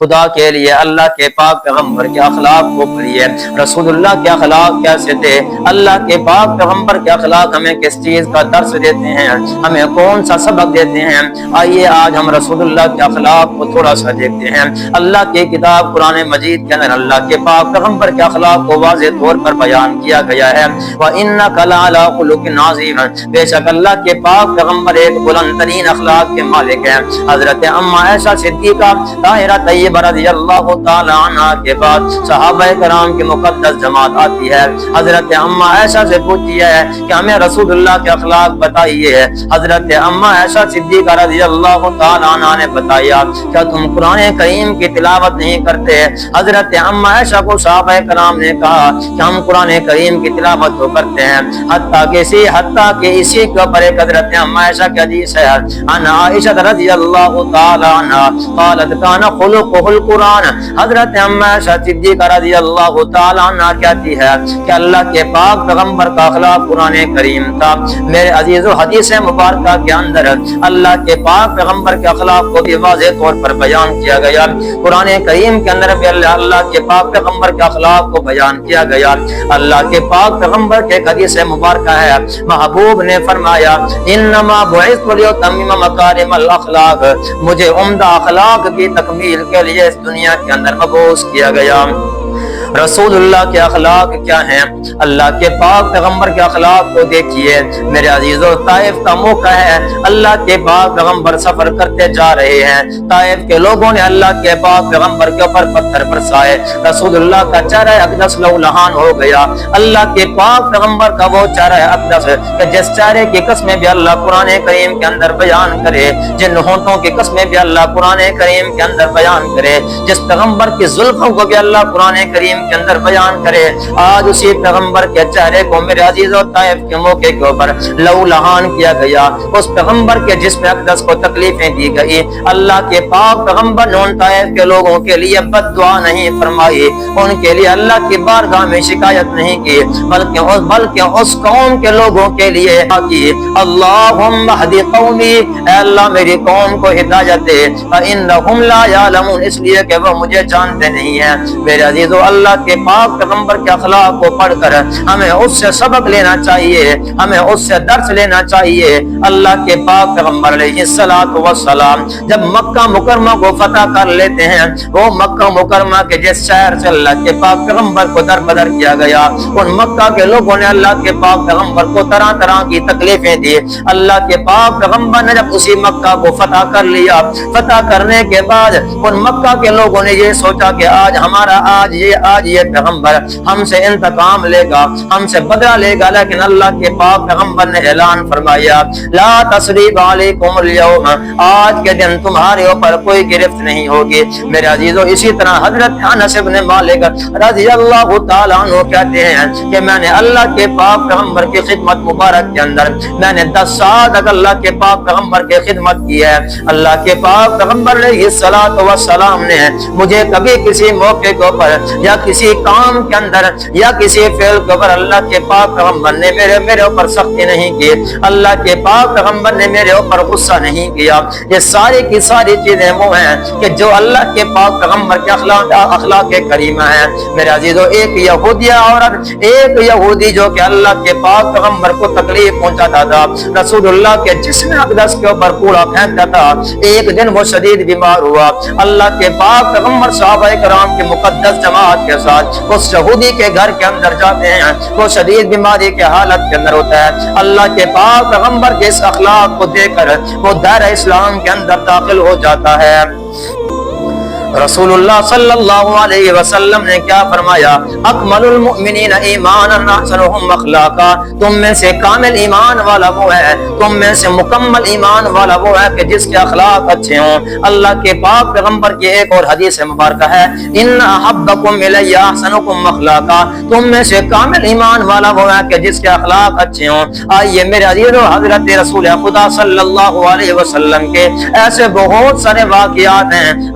خدا کے لیے اللہ کے پاک پیغمبر کے اخلاق کو پڑھیے۔ رسول اللہ کے اخلاق کیسے تھے، اللہ کے پاک پیغمبر کے اخلاق ہمیں کس چیز کا درس دیتے ہیں، ہمیں کون سا سبق دیتے ہیں۔ آئیے آج ہم رسول اللہ کے اخلاق کو تھوڑا سا دیکھتے ہیں۔ اللہ کی کتاب قرآن مجید کے اندر اللہ کے پاک پیغمبر کے اخلاق کو واضح طور پر بیان کیا گیا ہے۔ وَإِنَّكَ لَعَلَىٰ خُلُقٍ عَظِيمٍ، بے شک اللہ کے پاک پیغمبر ایک بلند ترین اخلاق کے مالک ہیں۔ حضرت اما عائشہ صدیقہ طاہرہ طیبہ رضی اللہ تعالی عنہا کے بعد صحابہ کرام کی مقدس جماعت آتی ہے۔ حضرت اما عائشہ سے پوچھی ہے کہ ہمیں رسول اللہ کے اخلاق بتائیے۔ حضرت اما عائشہ صدیقہ رضی اللہ تعالی عنہا نے بتایا کیا تم قرآن کریم کی تلاوت نہیں کرتے؟ حضرت اما عائشہ کو صحابہ کرام نے کہا کہ ہم قرآن کریم کی تلاوت تو کرتے ہیں، حتیٰ کہ اسی کے اوپر ایک حضرت اما عائشہ کی حدیث ہے، ان عائشہ رضی اللہ تعالی عنہا قالت کان خلقہ القرآن، حضرت اما عائشہ صدیقہ رضی اللہ تعالی عنہا کہتی ہے کہ اللہ کے پاک پیغمبر کا اخلاق قرآن کریم تھا۔ میرے عزیزو، حدیث مبارکہ کے اندر اللہ کے پاک پیغمبر کے اخلاق کو بھی واضح طور پر بیان کیا گیا۔ قرآن کریم کے اندر بھی اللہ کے پاک پیغمبر کے اخلاق کو بیان کیا گیا۔ اللہ کے پاک پیغمبر کے حدیث مبارکہ ہے، محبوب نے فرمایا انما بعثت لأتمم مکارم الاخلاق، مجھے عمدہ اخلاق کی تکمیل کے لیے اس دنیا کے اندر مبعوث کیا گیا۔ رسول اللہ کے اخلاق کیا ہیں؟ اللہ کے پاک پیغمبر کے اخلاق کو دیکھیے میرے عزیزو۔ طائف کا موقع ہے، اللہ کے پاک پیغمبر سفر کرتے جا رہے ہیں، طائف کے لوگوں نے اللہ کے پاک پیغمبر کے اوپر پتھر برسائے، رسول اللہ کا چہرہ اقدس لہولہان ہو گیا۔ اللہ کے پاک پیغمبر کا وہ چہرہ اقدس کہ جس چہرے کی قسمیں بھی اللہ قرآن کریم کے اندر بیان کرے، جن ہونٹوں کی قسمیں بھی اللہ قرآن کریم کے اندر بیان کرے، جس پیغمبر کی زلفوں کو بھی اللہ قرآن کریم کے اندر بیان کرے، آج اسی پیغمبر کے چہرے کو میرے عزیز و طائف کے موقع کے اوپر لہو لہان کیا گیا۔ اس پیغمبر کے جسم اقدس کو تکلیفیں دی گئی۔ اللہ کے پاک پیغمبر نے ان طائف کے لوگوں کے لیے بد دعا نہیں فرمائی، ان کے لیے اللہ کی بارگاہ میں شکایت نہیں کی، بلکہ اس قوم کے لوگوں کے لیے کی اللہم اہدی قومی، اے اللہ میری قوم کو ہدایت دے، فإنہم لا یعلمون، اس لیے کہ وہ مجھے جانتے نہیں ہیں۔ میرے عزیزو، اللہ کے پاک پیغمبر کے اخلاق کو پڑھ کر ہمیں اس سے سبق لینا چاہیے، ہمیں اس سے درس لینا چاہیے۔ اللہ کے پاک پیغمبر علیہ السلام جب مکہ مکرمہ کو فتح کر لیتے ہیں، وہ مکہ مکرمہ کے جس شہر سے اللہ کے پاک پیغمبر کو در بدر کیا گیا، ان مکہ کے لوگوں نے اللہ کے پاک پیغمبر کو طرح طرح کی تکلیفیں دی۔ اللہ کے پاک پیغمبر نے جب اسی مکہ کو فتح کر لیا، فتح کرنے کے بعد ان مکہ کے لوگوں نے یہ سوچا کہ آج یہ پیغمبر ہم سے انتقام لے گا، ہم سے بدلہ لے گا، لیکن اللہ کے پاک پیغمبر نے اعلان فرمایا لا تثریب علیکم اليوم، آج کے دن تمہارے اوپر کوئی گرفت نہیں ہوگی۔ میرے عزیزو، اسی طرح حضرت انس بن مالک رضی اللہ تعالیٰ عنہ کہتے ہیں کہ میں نے اللہ کے پاک پیغمبر کی خدمت مبارک کے اندر میں نے 10 سال تک اللہ کے پاک پیغمبر کی خدمت کی ہے۔ اللہ کے پاک پیغمبر علیہ السلام نے مجھے کبھی کسی موقع کے اوپر یا کسی کام کے اندر یا کسی فعل کے اوپر اللہ کے پاک پیغمبر نے میرے اوپر سختی نہیں کی، اللہ کے پاک پیغمبر نے میرے اوپر غصہ نہیں کیا۔ یہ ساری کی ساری چیزیں وہ ہیں کہ جو اللہ کے پاک پیغمبر کے اخلاق کریمہ ہیں۔ میرے عزیزو، ایک یہودیہ عورت، ایک یہودی جو کہ اللہ کے پاک پیغمبر کو تکلیف پہنچاتا تھا، رسول اللہ کے جسم اقدس کے اوپر کوڑا پھینکتا تھا، ایک دن وہ شدید بیمار ہوا۔ اللہ کے پاک پیغمبر صحابہ کرام کی مقدس جماعت کے ساتھ اس یہودی کے گھر کے اندر جاتے ہیں، وہ شدید بیماری کے حالت کے اندر ہوتا ہے۔ اللہ کے پاک پیغمبر کے اس اخلاق کو دیکھ کر وہ دائرہ اسلام کے اندر داخل ہو جاتا ہے۔ رسول اللہ صلی اللہ علیہ وسلم نے کیا فرمایا؟ اکمل المؤمنین ایمانا احسنهم اخلاقا، تم میں سے کامل ایمان والا وہ ہے، تم میں سے مکمل ایمان والا وہ ہے کہ جس کے اخلاق اچھے ہوں۔ اللہ کے پاک پیغمبر کی ایک اور حدیث مبارکہ ہے ان احبکم الی احسنکم اخلاقا، تم میں سے کامل ایمان والا وہ ہے کہ جس کے اخلاق اچھے ہوں۔ آئیے میرے عزیزو، حضرت رسول خدا صلی اللہ علیہ وسلم کے ایسے بہت سارے واقعات ہیں،